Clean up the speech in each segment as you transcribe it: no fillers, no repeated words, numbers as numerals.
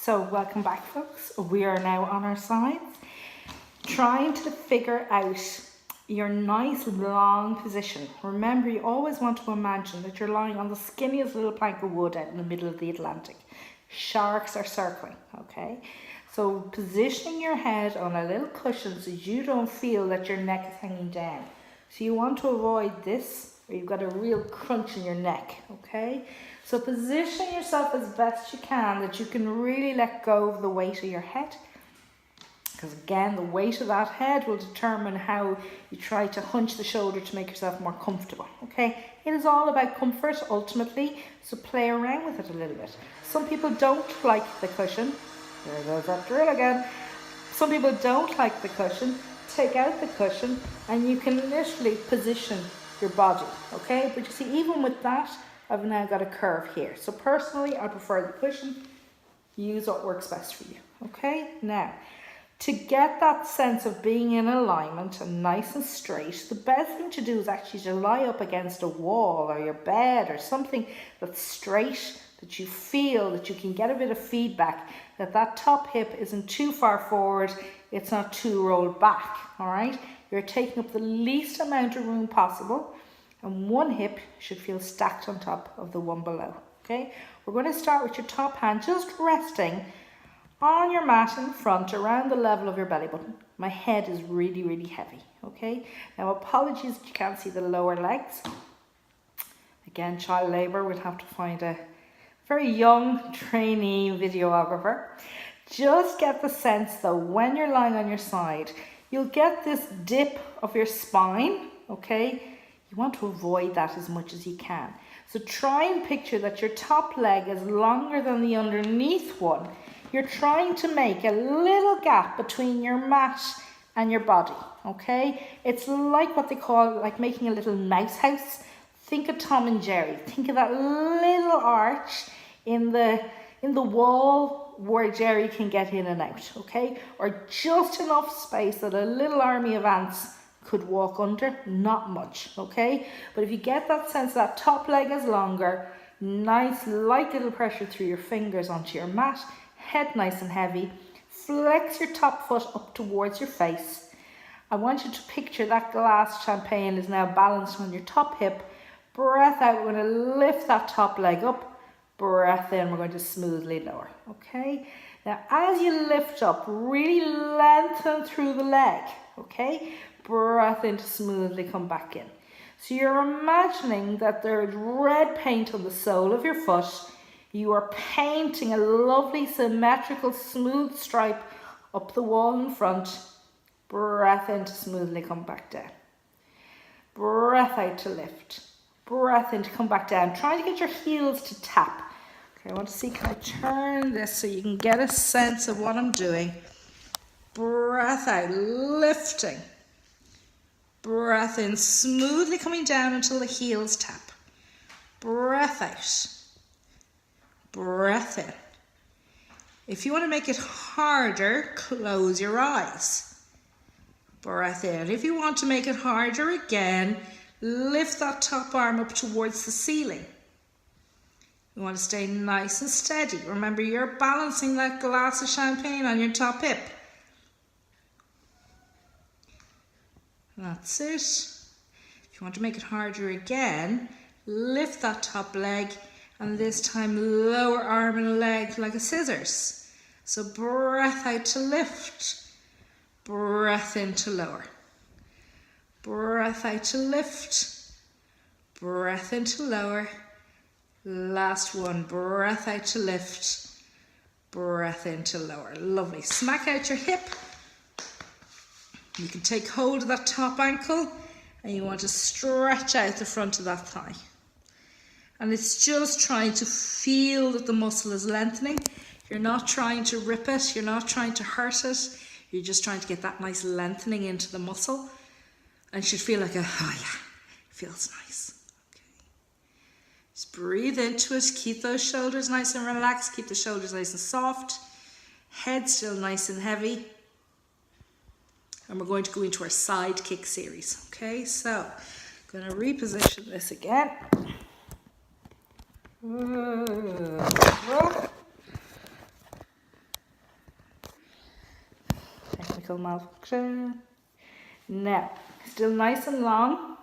So welcome back, folks. We are now on our sides, trying to figure out your nice long position. Remember, you always want to imagine that you're lying on the skinniest little plank of wood out in the middle of the Atlantic. Sharks are circling, okay? So positioning your head on a little cushion so you don't feel that your neck is hanging down. So you want to avoid this, where you've got a real crunch in your neck, okay? So position yourself as best you can that you can really let go of the weight of your head. Because again, the weight of that head will determine how you try to hunch the shoulder to make yourself more comfortable, okay? It is all about comfort ultimately, so play around with it a little bit. Some people don't like the cushion. There goes that drill again. Some people don't like the cushion. Take out the cushion and you can literally position your body, okay? But you see, even with that, I've now got a curve here. So personally, I prefer the cushion. Use what works best for you, okay? Now, to get that sense of being in alignment and nice and straight, the best thing to do is actually to lie up against a wall or your bed or something that's straight, that you feel that you can get a bit of feedback, that that top hip isn't too far forward, it's not too rolled back, all right? You're taking up the least amount of room possible, and one hip should feel stacked on top of the one below, okay? We're going to start with your top hand just resting on your mat in front around the level of your belly button. My head is really, really heavy, okay? Now, apologies if you can't see the lower legs. Again, child labour, we'll have to find a very young trainee videographer. Just get the sense though, when you're lying on your side, you'll get this dip of your spine, okay? You want to avoid that as much as you can. So try and picture that your top leg is longer than the underneath one. You're trying to make a little gap between your mat and your body, okay? It's like what they call, like making a little mouse house. Think of Tom and Jerry. Think of that little arch in the wall where Jerry can get in and out, okay? Or just enough space that a little army of ants could walk under, not much, okay? But if you get that sense that top leg is longer, nice light little pressure through your fingers onto your mat, head nice and heavy, flex your top foot up towards your face. I want you to picture that glass champagne is now balanced on your top hip. Breath out, we're going to lift that top leg up. Breath in, we're going to smoothly lower, okay? Now, as you lift up, really lengthen through the leg, okay? Breath in to smoothly come back in. So you're imagining that there's red paint on the sole of your foot. You are painting a lovely symmetrical smooth stripe up the wall in front. Breath in to smoothly come back down. Breath out to lift. Breath in to come back down. Try to get your heels to tap. Okay, I want to see, can I turn this so you can get a sense of what I'm doing? Breath out, lifting. Breath in, smoothly coming down until the heels tap. Breath out. Breath in. If you want to make it harder, close your eyes. Breath in. If you want to make it harder again, lift that top arm up towards the ceiling. You want to stay nice and steady. Remember, you're balancing that glass of champagne on your top hip. That's it. If you want to make it harder again, lift that top leg and this time lower arm and leg like a scissors. So breath out to lift, breath in to lower, breath out to lift, breath in to lower. Last one, breath out to lift, breath in to lower. Lovely. Smack out your hip. You can take hold of that top ankle and you want to stretch out the front of that thigh. And it's just trying to feel that the muscle is lengthening. You're not trying to rip it. You're not trying to hurt it. You're just trying to get that nice lengthening into the muscle. And it should feel like oh yeah, it feels nice. Okay. Just breathe into it. Keep those shoulders nice and relaxed. Keep the shoulders nice and soft. Head still nice and heavy. And we're going to go into our side kick series. Okay, so I'm going to reposition this again. mechanical malfunction. Now, still nice and long.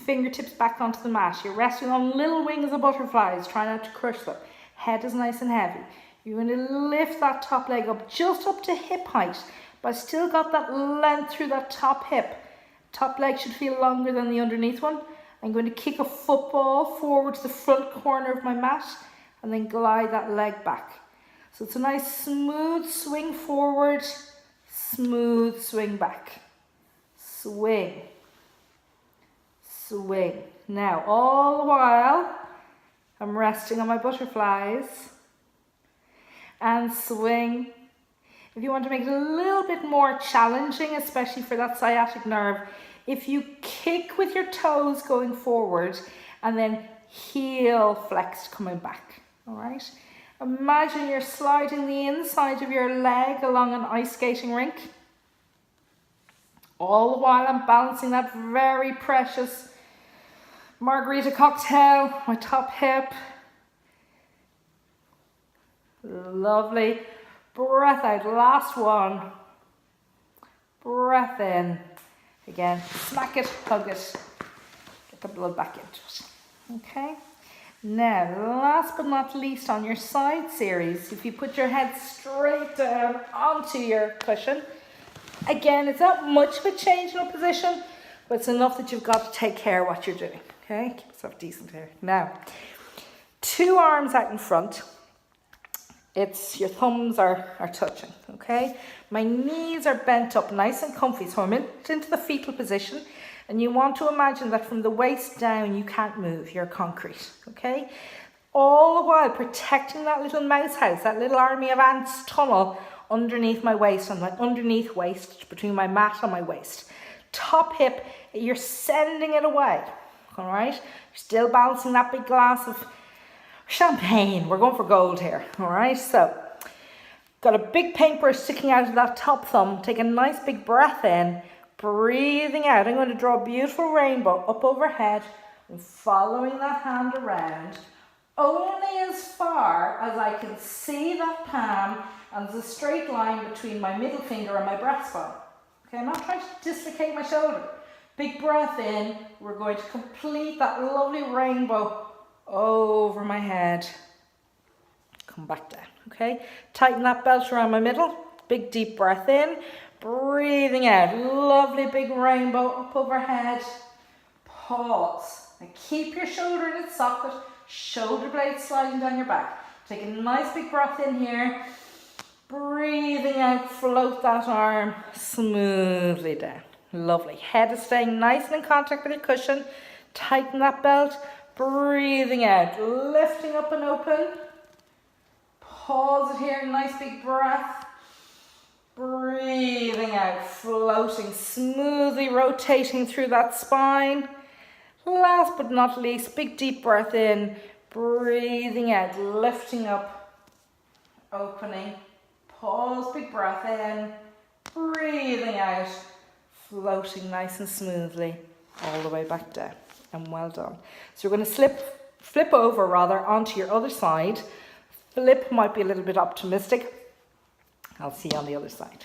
Fingertips back onto the mat. You're resting on little wings of butterflies. Try not to crush them. Head is nice and heavy. You're going to lift that top leg up just up to hip height, but still got that length through that top hip. Top leg should feel longer than the underneath one. I'm going to kick a football forward to the front corner of my mat and then glide that leg back. So it's a nice smooth swing forward, smooth swing back. Swing, swing. Now, all the while, I'm resting on my butterflies and swing. If you want to make it a little bit more challenging, especially for that sciatic nerve, if you kick with your toes going forward and then heel flexed coming back, all right? Imagine you're sliding the inside of your leg along an ice skating rink. All the while I'm balancing that very precious margarita cocktail, my top hip. Lovely. Breath out, last one. Breath in. Again, smack it, hug it. Get the blood back into it. Okay. Now, last but not least on your side series, if you put your head straight down onto your cushion, again, it's not much of a change in position, but it's enough that you've got to take care of what you're doing. Okay, keep yourself decent here. Now, 2 arms out in front. It's your thumbs are touching, okay? My knees are bent up nice and comfy, so I'm into the fetal position, and you want to imagine that from the waist down, you can't move, you're concrete, okay? All the while protecting that little mouse house, that little army of ants tunnel underneath my waist, and my underneath waist, between my mat and my waist. Top hip, you're sending it away, all right? You're still balancing that big glass of champagne. We're going for gold here, all right? So, got a big paintbrush sticking out of that top thumb. Take a nice big breath in, breathing out. I'm going to draw a beautiful rainbow up overhead and following that hand around, only as far as I can see that palm and there's a straight line between my middle finger and my breastbone. Okay, I'm not trying to dislocate my shoulder. Big breath in. We're going to complete that lovely rainbow over my head. Come back down, okay? Tighten that belt around my middle. Big deep breath in. Breathing out. Lovely big rainbow up overhead. Pause. And keep your shoulder in its socket. Shoulder blades sliding down your back. Take a nice big breath in here. Breathing out. Float that arm smoothly down. Lovely. Head is staying nice and in contact with your cushion. Tighten that belt. Breathing out, lifting up and open. Pause it here, nice big breath. Breathing out, floating, smoothly rotating through that spine. Last but not least, big deep breath in. Breathing out, lifting up, opening. Pause, big breath in. Breathing out, floating nice and smoothly all the way back down. And well done. So we're going to flip over rather onto your other side. Flip might be a little bit optimistic. I'll see you on the other side.